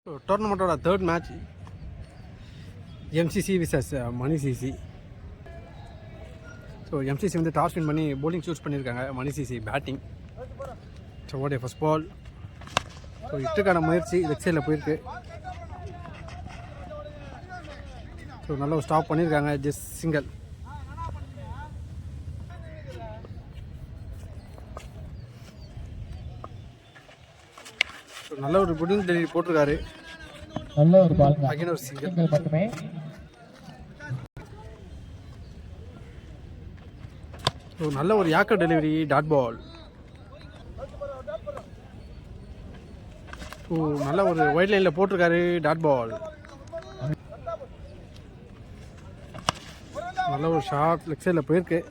டோர்னமெண்ட்டோட third match MCC versus Mani CC. So MCC வந்து toss win பண்ணி bowling choose பண்ணியிருக்காங்க, Mani CC batting. So ஓடைய first ball. So இட்டுக்கான முயற்சி லெக் சைடில் போயிருக்கு. ஸோ நல்ல ஒரு ஸ்டாப் பண்ணியிருக்காங்க, ஜஸ்ட் சிங்கிள். நல்ல ஒரு புல்லிங் டெலிவரி போட்டிருக்காரு. நல்ல ஒரு பால், அகைன் ஒரு சிங்கிள் மட்டுமே. ஸோ நல்ல ஒரு yorker delivery, dot ball. So நல்ல ஒரு ஒயிட் லைனில் போட்டிருக்காரு, டாட் பால். நல்ல ஒரு ஷார்ட் லெக் சைடில் போயிருக்கு,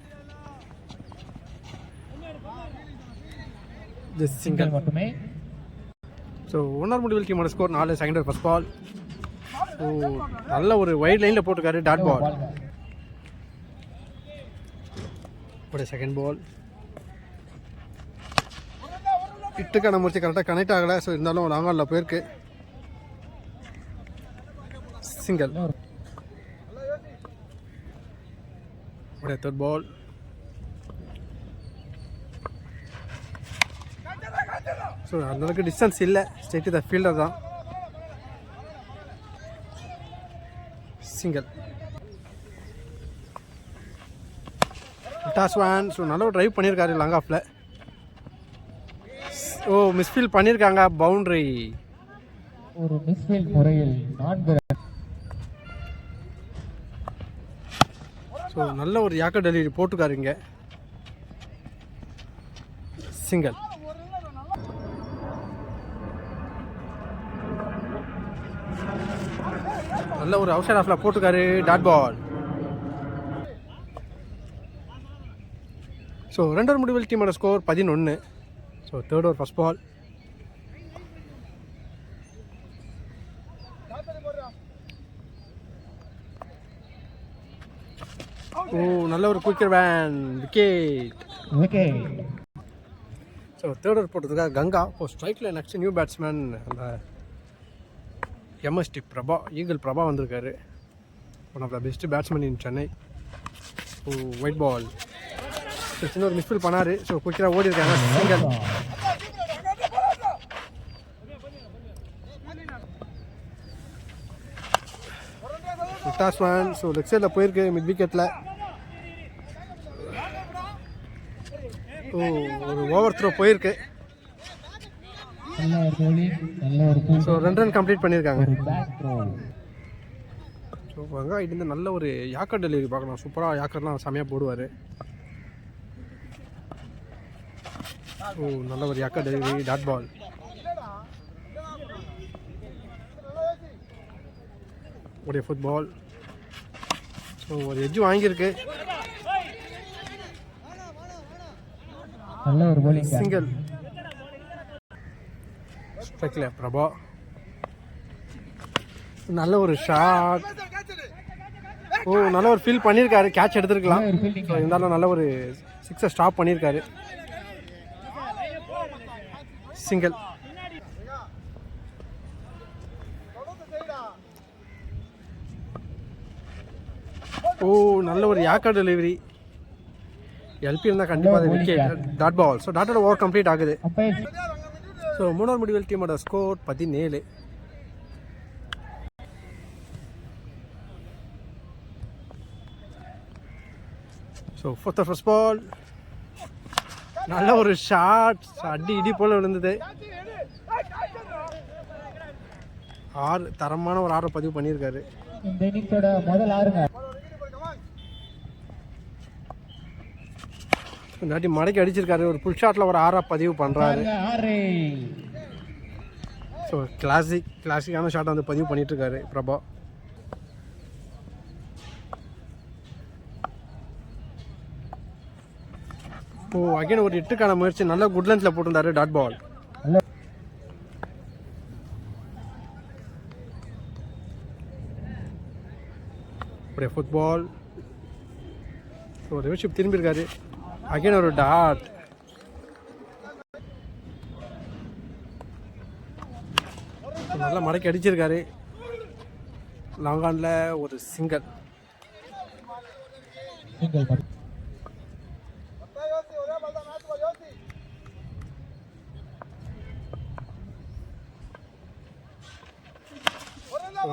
ஜஸ்ட் சிங்கிள் மட்டுமே. ஸோ ஒன்னர் முடிவில் டீமோட score 4. Second over first ball. So நல்ல ஒரு ஒயிட் லைனில் போட்டிருக்காரு, டாட் பால். ஒரு செகண்ட் பால். இட்டுக்கான முயற்சி கரெக்டாக கனெக்ட் ஆகலை. ஸோ இருந்தாலும் லாங் ஆனில் போயிருக்கு, சிங்கிள். ஒரு தேர்ட் பால். ஸோ அந்தளவுக்கு டிஸ்டன்ஸ் இல்லை, ஸ்ட்ரெயிட் த ஃபீல்டர் தான், சிங்கிள். Toss one. ஸோ நல்ல ஒரு ட்ரைவ் பண்ணியிருக்காரு லாங் ஆஃபில். ஓ மிஸ்ஃபீல் பண்ணியிருக்காங்க, பவுண்டரி. ஒரு மிஸ்ஃபீல் முறையில் 4. ஸோ நல்ல ஒரு யாக்கர் டெலிவரி போட்டுருக்காரு இங்கே, சிங்கிள். நல்ல ஒரு அவுட் சைட் ஆஃப்ல போட்டுருக்காரு, டாட் பால். ஸோ 2 ஓவர் முடிவில் டீமோட score 11. So third over first ball. Oh நல்ல ஒரு quicker one, wicket. So third over போட்டதுக்காக கங்கா. இப்போ ஸ்ட்ரைக்கில் நெக்ஸ்ட் நியூ பேட்ஸ்மேன் அந்த எம்எஸ்டி பிரபா, ஈகிள் பிரபா வந்திருக்காரு. One of the best batsman in Chennai. So wide ball. சின்ன ஒரு மிஸ்ஃபீல் பண்ணார். ஸோ குயிக்கராக ஓடி இருக்காங்க, single. Toss one. So leg சைடில் போயிருக்கு, மிட் விக்கெட்டில். ஓ ஒரு ஓவர் த்ரோ போயிருக்கு. ஸோ 2 ரன் கம்ப்ளீட் பண்ணியிருக்காங்க. ஸோ வெங்காயிட்டு நல்ல ஒரு யாக்கர் டெலிவரி பார்க்கலாம். சூப்பராக யாக்கர்லாம் செமையாக போடுவார். ஓ நல்ல ஒரு யாக்கர் டெலிவரி, டாட் பால். ஒரு ஃபுட்பால். ஸோ ஒரு எட்ஜ் வாங்கியிருக்கு, சிங்கிள். ஸ்ட்ரைக்கில் பிரபா. நல்ல ஒரு ஷாட். ஓ நல்ல ஒரு ஃபீல் பண்ணியிருக்காரு, கேட்ச் எடுத்துருக்கலாம். ஸோ இருந்தாலும் நல்ல ஒரு 6 ஸ்டாப் பண்ணியிருக்காரு, சிங்கிள். ஓ நல்ல ஒரு யாக்கர் டெலிவரி. எல்பி இருந்தால் கண்டிப்பாக விக்கெட், டாட் பால். ஸோ டாட்டோட ஓவர் கம்ப்ளீட் ஆகுது. ஸோ 3 ஓவர் முடிவில் டீமோட score 17. So fourth over first ball. நல்ல ஒரு ஷாட், அடி இடி போல் விழுந்தது. 6 தரமான ஒரு 6 பதிவு பண்ணியிருக்காரு. இந்த இன்னிங்ஸோட முதல் 6. இந்த வாட்டி மடக்கி அடிச்சிருக்காரு, ஒரு புல் ஷாட்டில் ஒரு 6 பதிவு பண்ணுறாரு. ஸோ கிளாசிக்கான ஷாட்டை வந்து பதிவு பண்ணிட்டு இருக்காரு பிரபா. ஓ அகைன் ஒரு 8க்கான முயற்சி, நல்ல குட் லென்த்ல போட்டிருந்தாரு, டாட் பால். அப்படியே ஃபுட்பால். ஸோ ரிவர்ஷிப் திரும்பியிருக்காரு, அகைன் ஒரு டாட். நல்லா மடக்கி அடிச்சிருக்காரு. லாங் ஆனில் ஒரு சிங்கிள்.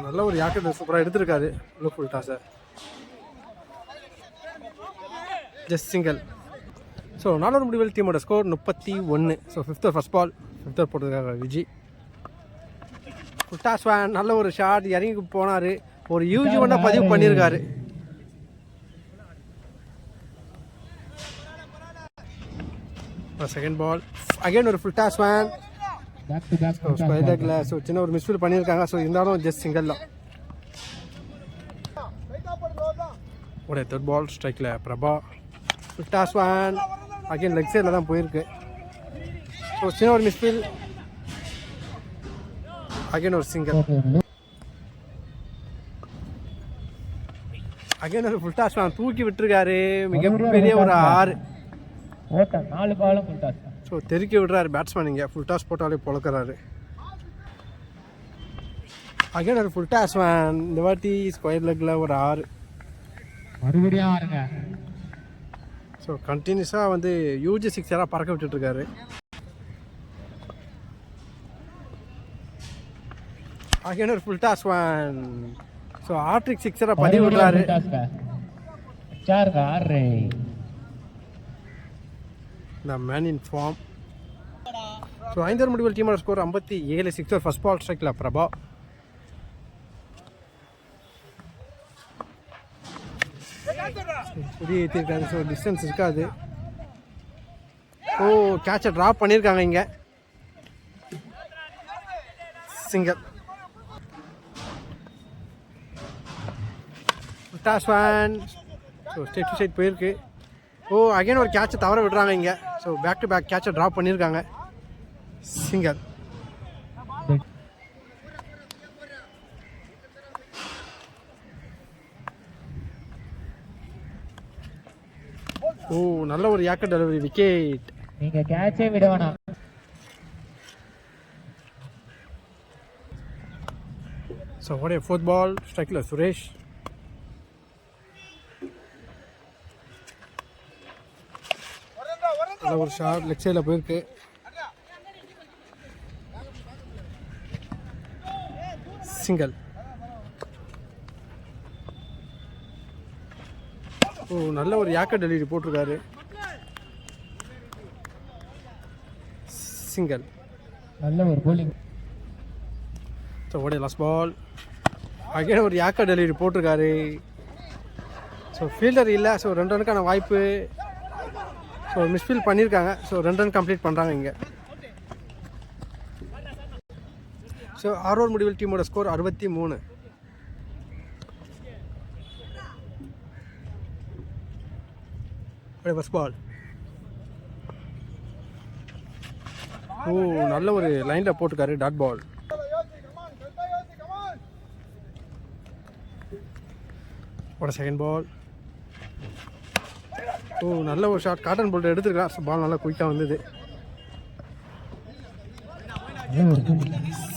நல்ல ஒரு யாக்கெட் சூப்பராக எடுத்திருக்காரு. லோ ஃபுல் டாஸை ஜஸ்ட் சிங்கிள். ஸோ 4 முடிவில் டீமோட score 31. So 5th first ball 5th போட்டிருக்காங்க விஜி. ஃபுல் டாஸ் வேன் நல்ல ஒரு ஷாட் இறங்கி போனார். ஒரு யூஜி ஒன்றா பதிவு பண்ணியிருக்காரு. செகண்ட் பால் அகைன் ஒரு ஃபுல் டாஸ் வேன். ஸோ சின்ன ஒரு மிஸ்ஃபீல் பண்ணியிருக்காங்க. ஸோ இருந்தாலும் ஜஸ்ட் சிங்கிள் தான். ஒரு தேர்ட் பால் ஸ்ட்ரைக்கில் Prabha. Full toss van again leg சைடில் தான் போயிருக்கு. ஸோ சின்ன ஒரு மிஸ்ஃபீல் அகைன் ஒரு சிங்கிள். அகைன் ஒரு ஃபுல் டாஸ் வேன் தூக்கி விட்டுருக்காரு. மிகப்பெரிய ஒரு 6. 4 பாலும் ஃபுல் டாஸ். ஸோ தெருக்கி விடுறாரு பேட்ஸ்மேன். இங்கே ஃபுல் டாஸ் போட்டாலே பொழக்கிறாரு. அகைன் ஒரு ஃபுல் டாஸ் வேன். இந்த வாட்டி ஸ்கொயர் லெக்கில் ஒரு 6. மறுபடியும் 6ங்க. ஸோ கண்டினியூஸாக வந்து யூஜி 6 யாராக பறக்க விட்டுட்ருக்காரு. அகைன் ஒரு ஃபுல் டாஸ் வேன். ஸோ ஆட்ரிக் 6 யாராக பதிவு விடுறாரு. The man in form. So 5th முடிவில் டீமோட ஸ்கோர் 57. 6th ஃபர்ஸ்ட் பால் ஸ்ட்ரைக்கில் பிரபா. புதிய ஏற்றிருக்காரு. ஸோ டிஸ்டன்ஸ் இருக்காது. ஓ கேட்சை ட்ராப் பண்ணியிருக்காங்க இங்கே. சிங்கிள். Toss one. ஸோ ஸ்டேட் டு சைட் போயிருக்கு. ஓ அகைன் ஒரு கேட்சை தவற விடுறாங்க இங்கே. ஸோ பேக் டு பேக் கேட்சை ட்ராப் பண்ணியிருக்காங்க. சிங்கிள். ஓ நல்ல ஒரு யாக்கர் டெலிவரி விக்கெட். நீங்க கேட்சே விட வேணாம். ஸோ ஓடைய 4th பால் ஸ்ட்ரைக்கில் சுரேஷ். நல்ல ஒரு ஷாட் லெக் சைடில் போயிருக்கு. சிங்கிள். ஓ நல்ல ஒரு யாக்கர் டெலிவரி போட்டிருக்காரு. சிங்கிள். நல்ல ஒரு bowling. ஸோ ஓடைய லாஸ்ட் பால் அகைன் ஒரு யாக்கர் டெலிவரி போட்டிருக்காரு. ஸோ ஃபீல்டர் இல்லை. ஸோ 2 ரனுக்கான வாய்ப்பு. ஸோ மிஸ்ஃபீல் பண்ணியிருக்காங்க. ஸோ 2 ரன் கம்ப்ளீட் பண்ணுறாங்க இங்கே. ஸோ 6 முடிவில் டீமோட ஸ்கோர் 63. First ball. ஓ நல்ல ஒரு லைனில் போட்டுக்காரு. Dot ball. ஒரு செகண்ட் பால். ஓ நல்ல ஒரு ஷாட் காட்டன் போல்ட் எடுத்துருக்கான். ஸோ பால் நல்லா குயிக்காக வந்தது.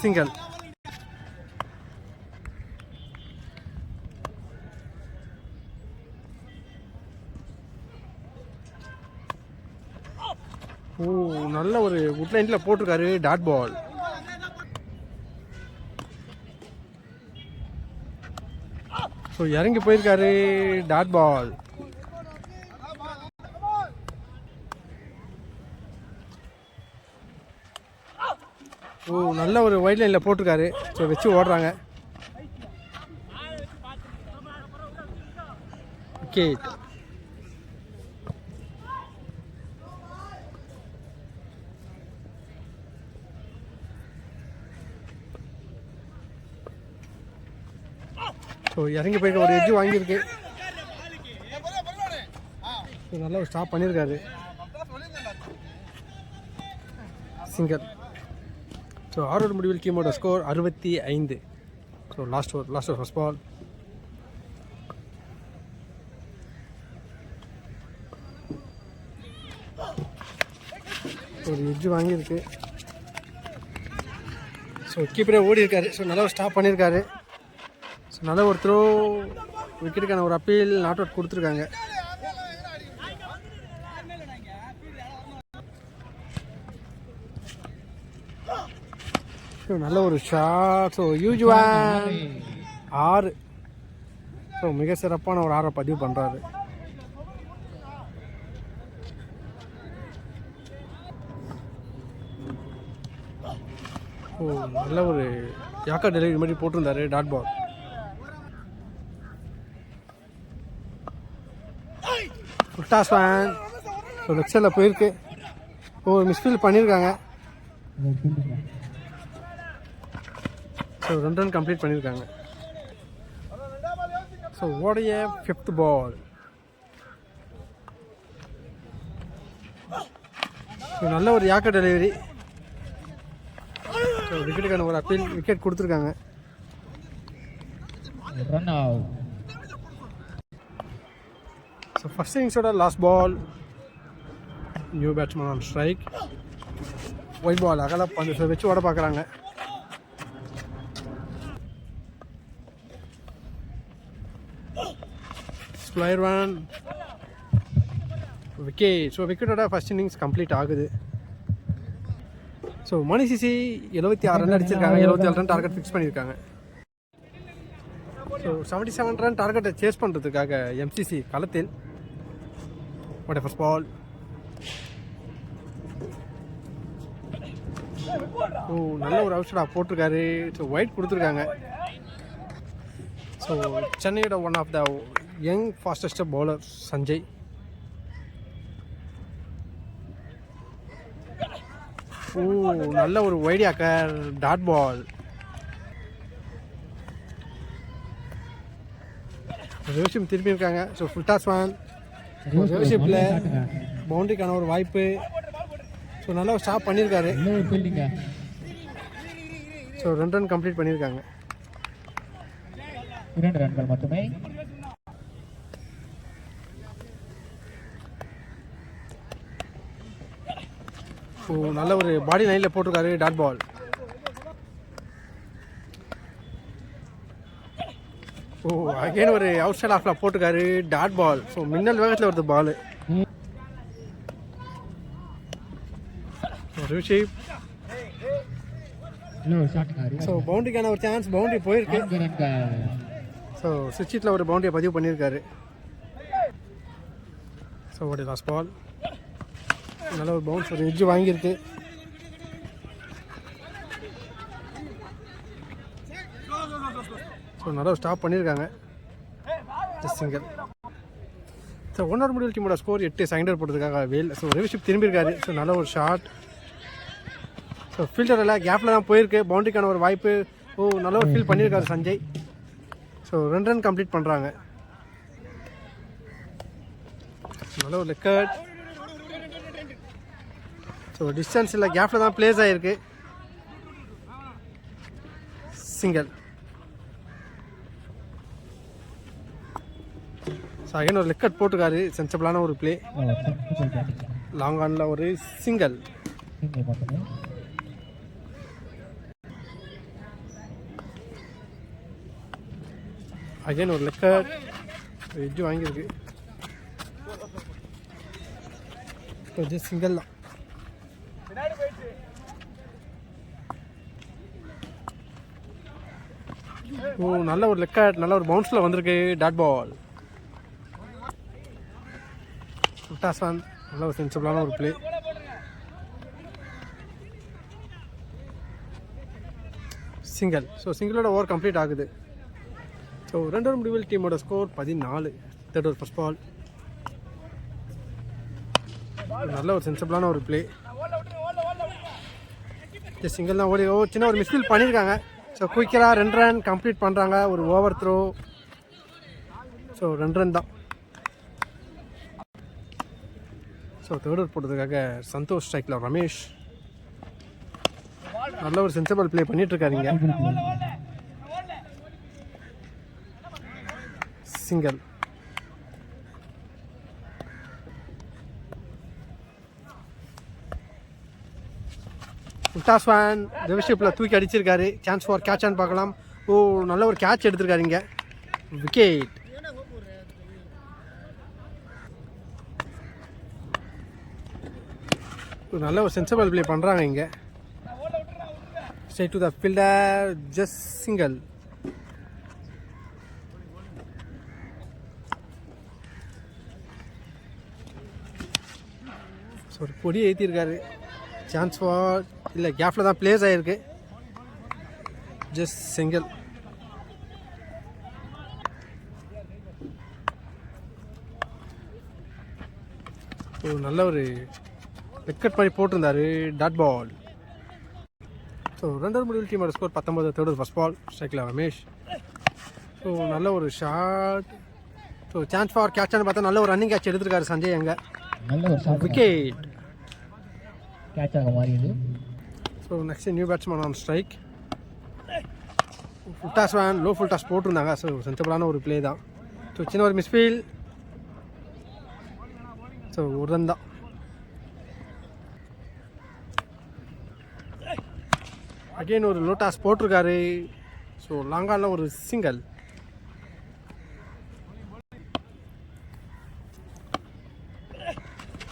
சிங்கிள். ஓ நல்ல ஒரு உட்லைனில் போட்டிருக்காரு. Dot ball. ஸோ இறங்கி போயிருக்காரு. Dot ball. ஓ நல்ல ஒரு ஒயிட் லைனில் போட்டிருக்காரு. ஸோ வச்சு ஓடுறாங்க. விக்கெட். ஸோ இறங்கி போயிருக்க ஒரு எட்ஜு வாங்கியிருக்கு. ஸோ நல்லா ஒரு ஸ்டாப் பண்ணியிருக்காரு. சிங்கிள். ஸோ 6 முடிவில் டீமோட score 65. So last over first ball. ஒரு எட்ஜு வாங்கியிருக்கு. ஸோ கீப்பரே ஓடி இருக்காரு. ஸோ நல்லா ஒரு ஸ்டாப் பண்ணியிருக்காரு. ஸோ நல்ல ஒரு த்ரோ, விக்கெட்டுக்கான ஒரு அப்பீல் நாட் அவுட் கொடுத்துருக்காங்க. ஸோ நல்ல ஒரு ஷாட். ஸோ யூஜுவான் 6. ஸோ மிக சிறப்பான ஒரு 6 பதிவு பண்ணுறாரு. ஓ நல்ல ஒரு யாக்கா டெலிவரி மாதிரி போட்டிருந்தாரு. Dot ball. Full toss one. So left சைடில் போயிருக்கு. ஓ மிஸ்ஃபீல் பண்ணியிருக்காங்க. ஸோ 2 ரன் கம்ப்ளீட் பண்ணியிருக்காங்க. ஸோ ஓடைய 5th பால். ஸோ நல்ல ஒரு யாக்கா டெலிவரி. ஸோ விக்கெட்டுக்கான ஒரு அப்பீல், விக்கெட் கொடுத்துருக்காங்க. ஸோ ஃபர்ஸ்ட் இன்னிங்ஸோட last ball. New batsman on strike. Wide ball அகல பந்து வச்சு ஓட பார்க்குறாங்க. ஸ்ப்ளைர் ஒன் விக்கெட். ஸோ விக்கெட்டோட ஃபர்ஸ்ட் இன்னிங்ஸ் கம்ப்ளீட் ஆகுது. ஸோ மணி சிசி 76 ரன் அடிச்சிருக்காங்க. 77 ரன் டார்கெட் ஃபிக்ஸ் பண்ணியிருக்காங்க. ஸோ 77 ரன் டார்கெட்டை சேஸ் பண்ணுறதுக்காக எம்சிசி களத்தில். வாட் ஃபர்ஸ்ட் பால். ஓ நல்ல ஒரு அவுட்ஸ்டாக போட்டிருக்காரு. ஸோ ஒயிட் கொடுத்துருக்காங்க. ஸோ சென்னையோட one of the young fastest bowler Sanjay. Oh நல்ல ஒரு வைடியாக்கர். Dot ball. ரிவர்ஷிப் திருப்பி இருக்காங்க. So full toss one. ரிவர்ஷிப்பில் பவுண்டரிக்கான ஒரு வாய்ப்பு. ஸோ நல்லா ஒரு ஸ்டாப் பண்ணியிருக்காரு. ஸோ 2 ரன் கம்ப்ளீட் பண்ணியிருக்காங்க. 2 ரன்கள் மட்டுமே. ஸோ நல்ல ஒரு பாடி லைனில் போட்டிருக்காரு. Dot ball. ஓ அகைன் ஒரு அவுட் சைட் ஆஃபில் போட்டிருக்காரு. Dot ball. ஸோ மின்னல் வேகத்தில் வருது பால். ரிஷிப். ஸோ பவுண்டரிக்கான ஒரு சான்ஸ். பவுண்டரி போயிருக்கு. ஸோ சுவிட்சில் ஒரு பவுண்டரியை பதிவு பண்ணியிருக்காரு. ஸோ ஒரு லாஸ்ட் பால். நல்ல ஒரு பவுன்ஸ், ஒரு எட்ஜ் வாங்கியிருக்கு. ஸோ நல்லா ஸ்டாப் பண்ணியிருக்காங்க. சிங்கிள். ஸோ 1 ஓவர் முடிவில் டீமோட ஸ்கோர் 8. செகண்டர் போட்டதுக்காக வேல். ஸோ ரிஷிப் திரும்பியிருக்காரு. ஸோ நல்ல ஒரு ஷாட். ஸோ ஃபீல்டரில் கேப்பில் தான் போயிருக்கு. பவுண்டரிக்கான ஒரு வாய்ப்பு. ஓ நல்ல ஒரு ஃபீல் பண்ணியிருக்காரு சஞ்சய். ஸோ 2 ரன் கம்ப்ளீட் பண்ணுறாங்க. நல்ல ஒரு லெக்கட். ஸோ டிஸ்டன்ஸ் இல்லை, கேப்பில் தான் பிளேஸ் ஆகிருக்கு. சிங்கிள். ஸோ அகைன் ஒரு லெக்கட் போட்டுருக்காரு. சென்சிபிளான ஒரு பிளே. லாங் ஆனில் ஒரு சிங்கிள். அகைன் ஒரு லெக்கட். எட்ஜ் வாங்கியிருக்கு. ஜஸ்ட் சிங்கிள் தான். ஓ நல்ல ஒரு லெக்கட். நல்ல ஒரு பவுன்ஸில் வந்திருக்கு. Dot ball. டாஸ்வான் நல்ல ஒரு சென்சிபிளான ஒரு பிளே. சிங்கிள். ஸோ சிங்கிளோட ஓவர் கம்ப்ளீட் ஆகுது. ஸோ 2 ஓவர் முடிவில் டீமோட score 14. Third over first ball. நல்ல ஒரு சென்சிபிளான ஒரு பிளே. சிங்கிள் தான் ஓடி. சின்ன ஒரு மிஸ்ஃபீல் பண்ணியிருக்காங்க. ஸோ குயிக்கராக 2 ரன் கம்ப்ளீட் பண்ணுறாங்க. ஒரு ஓவர் த்ரோ. ஸோ 2 ரன் தான். ஸோ தேர்ட் ஓவர் போட்டதுக்காக சந்தோஷ் ஸ்ட்ரைக்கில் ரமேஷ். நல்ல ஒரு சென்சிபிள் பிளே பண்ணிகிட்ருக்காருங்க. சிங்கிள். உல்டாஸ் ஃபேன் ரிவர்ஷிப்பில் தூக்கி அடிச்சிருக்காரு. சான்ஸ் ஃபார் கேட்சான்னு பார்க்கலாம். ஓ நல்ல ஒரு கேட்ச் எடுத்திருக்காரு இங்கே. விக்கெட். நல்ல ஒரு சென்சிபிள் ப்ளே பண்ணுறாங்க இங்கே. Straight to the fielder, just single. So ஒரு கொடி ஏற்றிருக்காரு. சான்ஸ் ஃபார் இல்லை, கேப்பில் தான் பிளேஸ் ஆகிருக்கு. Just single. ஸோ நல்ல ஒரு விக்கெட் பண்ணி போட்டிருந்தாரு. Dot ball. ஸோ 2 முடிவில் டீமோட ஸ்கோர் 19. Third first ball. ஸ்ட்ரைக்கில் ரமேஷ். ஸோ நல்ல ஒரு ஷாட். ஸோ சான்ஸ் ஃபார் கேட்சான்னு பார்த்தா நல்ல ஒரு ரன்னிங் கேட்ச் எடுத்திருக்காரு சஞ்சய் அங்கே. நல்ல ஒரு ஷாட். விக்கெட். கேட்சாக மாறியது. So next new batsman on strike. Full toss one, low full toss போட்டிருந்தாங்க. ஸோ சென்சிபிளான ஒரு ப்ளே தான். ஸோ சின்ன ஒரு மிஸ்ஃபீல். ஸோ ஒரு ரன் தான். அகெயின் ஒரு லோ டாஸ் போட்டிருக்காரு. ஸோ லாங்கானில் ஒரு சிங்கிள்.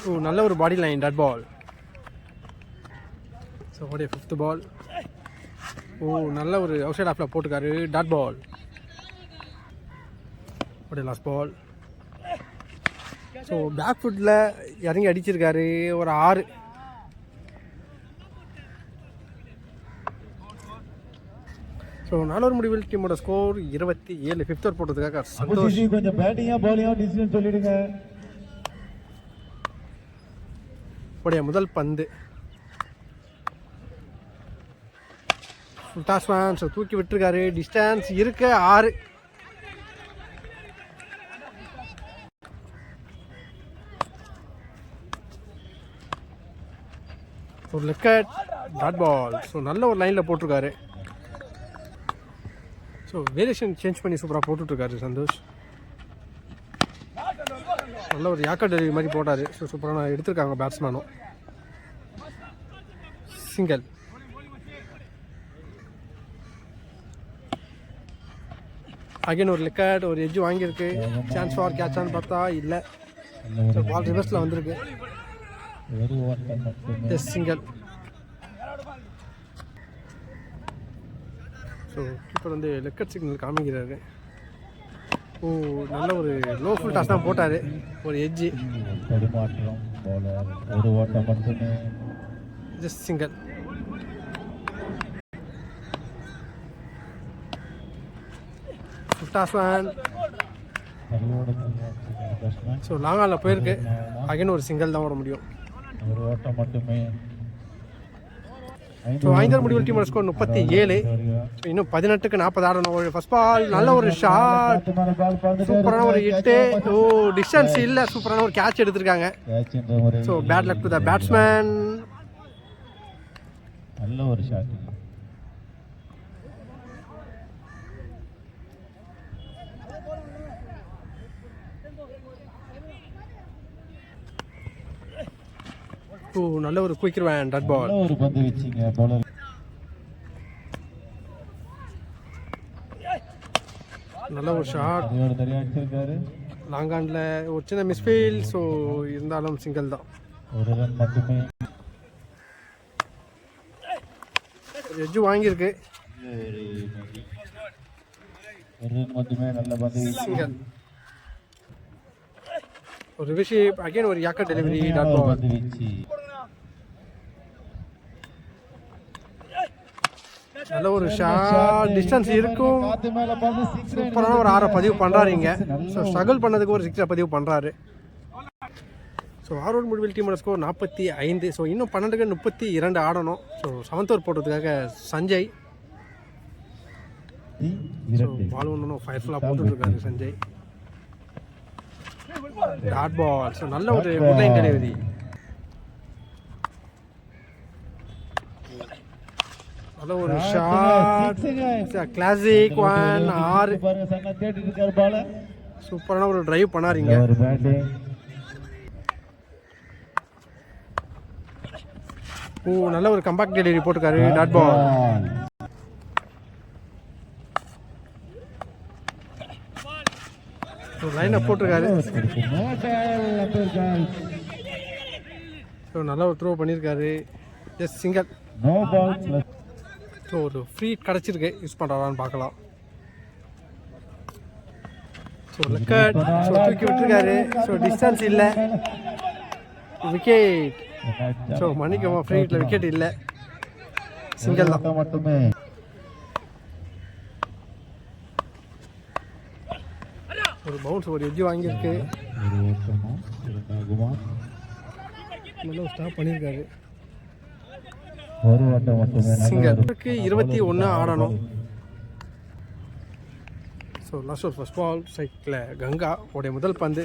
ஓ நல்ல ஒரு body line. Dot ball. So ஓடைய 5th பால். ஓ நல்ல ஒரு அவுட் சைட் ஆஃபில் போட்டிருக்காரு. Dot ball. ஓடைய லாஸ்ட் பால். ஸோ பேக் ஃபுட்டில் இறங்கி அடிச்சிருக்காரு. ஒரு 6. ஸோ 4 முடிவில் டீமோட ஸ்கோர் 27. 5th over போட்டதுக்காக Santhosh. கொஞ்சம் பேட்டிங்கா பவுலிங்கா டிசிஷன் சொல்லிடுங்க. உடைய முதல் பந்து. Toss one. ஸோ தூக்கி விட்டுருக்காரு. டிஸ்டன்ஸ் இருக்கு 6. ஒரு விக்கெட். Dot ball. ஸோ நல்ல ஒரு லைனில் போட்டிருக்காரு. ஸோ வேரியேஷன் சேஞ்ச் பண்ணி சூப்பராக போட்டுட்ருக்காரு சந்தோஷ். நல்ல ஒரு யாக்கர் டெலிவரி மாதிரி போட்டார். ஸோ சூப்பரான எடுத்திருக்காங்க பேட்ஸ்மேனும். சிங்கிள். அகைன் ஒரு விக்கெட். ஒரு எட்ஜ் வாங்கியிருக்கு. சான்ஸ் ஃபார் கேட்சான்னு பார்த்தா இல்லை. ஸோ பால் ரிவர்ஸில் வந்திருக்கு. S single. ஸோ கீப்பர் வந்து லெக்கட் சிக்னல் காமிக்கிறாரு. ஓ நல்ல ஒரு லோ ஃபுல் டாஸ் தான் போட்டார். ஒரு edge. Just single. Full toss one. So லாங்கானில் போயிருக்கு. அகைன் ஒரு சிங்கிள் தான் வர முடியும். ஒரு ஓட்டம் மட்டுமே. ஸோ 5 முடிவில் டீமோட ஸ்கோர் 37. இன்னும் 18க்கு 40 ஆடணும். ஒரு ஃபர்ஸ்ட் பால். நல்ல ஒரு ஷாட். சூப்பரான ஒரு ஹிட்டு. ஓ டிஸ்டன்ஸ் இல்லை. சூப்பரான ஒரு கேட்ச் எடுத்திருக்காங்க. So bad luck to the batsman. நல்ல ஒரு ஷாட். ஓ நல்ல ஒரு குயிக்கர் வேன். Dot ball. ஒரு பந்து வெச்சிங்க பவுலர். நல்ல ஒரு ஷாட். சரியா அடிச்சிருக்காரு. லாங் ஆன்ல ஒரு சின்ன மிஸ்ஃபீல். ஸோ இருந்தாலும் சிங்கிள் தான். ஒரு ரன் மட்டுமே. எட்ஜு வாங்கியிருக்கு. ஒரு ரன் மட்டுமே. நல்ல பந்து. சிங்கிள். ஒரு ரிஷிப். அகைன் ஒரு யாக்கர் டெலிவரி. Dot ball. நல்ல ஒரு ஷாட். டிஸ்டன்ஸ் இருக்கும். சூப்பரான ஒரு 6 பதிவு பண்ணுறாருங்க. ஸோ ஸ்ட்ரகிள் பண்ணதுக்கு ஒரு 6 பதிவு பண்ணுறாரு. ஸோ 6 முடிவில் டீமோட ஸ்கோர் 45. ஸோ இன்னும் 12க்கு 32 ஆடணும். ஸோ 7th ஓவர் போட்டதுக்காக சஞ்சய். ஸோ பால் ஒன்றும் ஃபயர்ஃபுல்லாக போட்டுட்ருக்காரு சஞ்சய். Dot ball. ஸோ நல்ல ஒரு குட் லைன் டெலிவரி. நல்ல ஒரு ஷாட். கிளாசிக் 1 6. சூப்பரான ஒரு டிரைவ் பண்ணாருங்க. ஓ நல்ல ஒரு கம்பேக்ட் டெலிவரி போட்டிருக்காரு டாட் பால். லைனை போட்டிருக்காரு. ஸோ நல்ல ஒரு த்ரோ பண்ணியிருக்காரு. Just single. ஸோ ஒரு ஃப்ரீ கிடச்சிருக்கு, யூஸ் பண்ணுறாரான்னு பார்க்கலாம். ஸோ லெக்கட். ஸோ தூக்கி விட்டுருக்காரு. ஸோ டிஸ்டன்ஸ் இல்லை, விக்கெட். ஸோ மணிக்கமா ஃப்ரீ ஹிட்டில் விக்கெட் இல்லை, சிங்கிள் தான் மட்டுமே. ஒரு பவுன்ஸ் ஒரு எட்ஜ் வாங்கியிருக்கு. நல்லா ஸ்டாப் பண்ணியிருக்காரு. ஒரு ஓட்டம் மட்டுமே. சிங்கிளுக்கு 21 ஆடணும். So last over first ball சைக்கிள் கங்கா உடைய முதல் பந்து.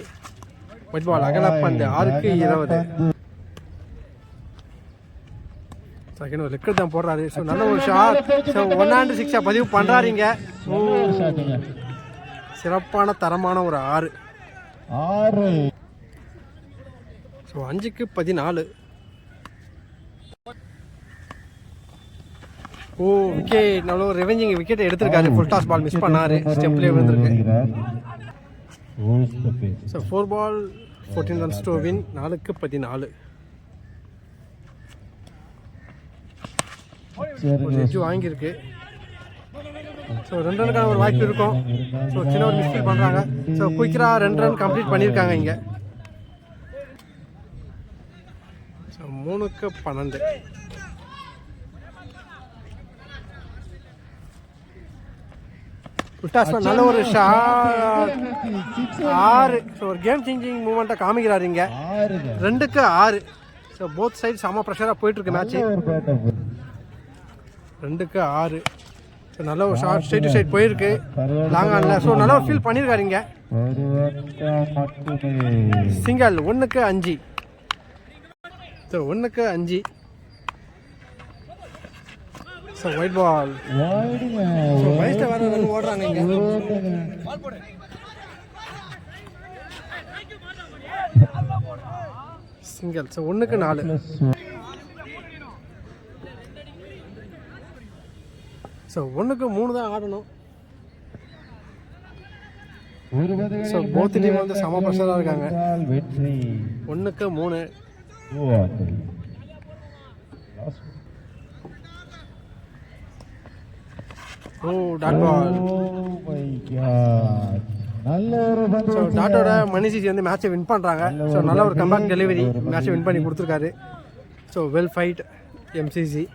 ஒயிட் பால் அகல பந்து 6க்கு 20. செகண்ட் ஒரு லெக்கர் தான் போடுறாரு. ஸோ நல்ல ஒரு ஷாட். ஸோ 106 பதிவு பண்ணுறாருங்க. சிறப்பான தரமான ஒரு 6. ஸோ 5க்கு 14. Oh wicket. நல்ல ஒரு ரெவெஞ்சிங் விக்கெட் எடுத்திருக்காரு. ஃபுல் டாஸ் பால் மிஸ் பண்ணாரு, ஸ்டெம்ப்லேயே விழுந்திருக்கு. So 4 ball 14 runs to win. 4க்கு 14. ஒரு எட்ஜ் வாங்கியிருக்கு. ஸோ 2 ரனுக்கான ஒரு வாய்ப்பு இருக்கும். ஸோ சின்ன ஒரு மிஸ்டேக் பண்ணுறாங்க. ஸோ குயிக்கராக 2 ரன் கம்ப்ளீட் பண்ணியிருக்காங்க இங்கே. ஸோ 3க்கு 12. நல்ல ஒரு ஷாட் 6. ஸோ ஒரு கேம் சேஞ்சிங் மூமெண்ட்டை காமிக்கிறாரு இங்கே. 2க்கு 6. ஸோ போத் சைடு செம ப்ரெஷராக போயிட்டுருக்கு மேட்ச்சு. 2க்கு 6. ஸோ நல்ல ஒரு ஷார்ட் ஸ்ட்ரைட் டு சைட் போயிருக்கு லாங் ஆனில். ஸோ நல்லா ஒரு ஃபீல் பண்ணியிருக்காரு இங்கே. சிங்கிள் 1க்கு 5. ஸோ 1க்கு 5. ஸோ ஒயிட் பால். ஸோ வயசில் வேறு ரன் ஓடுறாங்க இங்கே. சிங்கிள். ஸோ 1க்கு 4. ஸோ 1க்கு 3 தான் ஆடணும். ஸோ போத் டீம் வந்து சம ப்ரெஷராக இருக்காங்க. 1க்கு 3. O dot ball. ஸோ டாட்டோட மணிசிசி வந்து மேட்சை வின் பண்ணுறாங்க. ஸோ நல்ல ஒரு கம்பேக் டெலிவரி மேட்சை வின் பண்ணி கொடுத்துருக்காரு. So well fight MCC.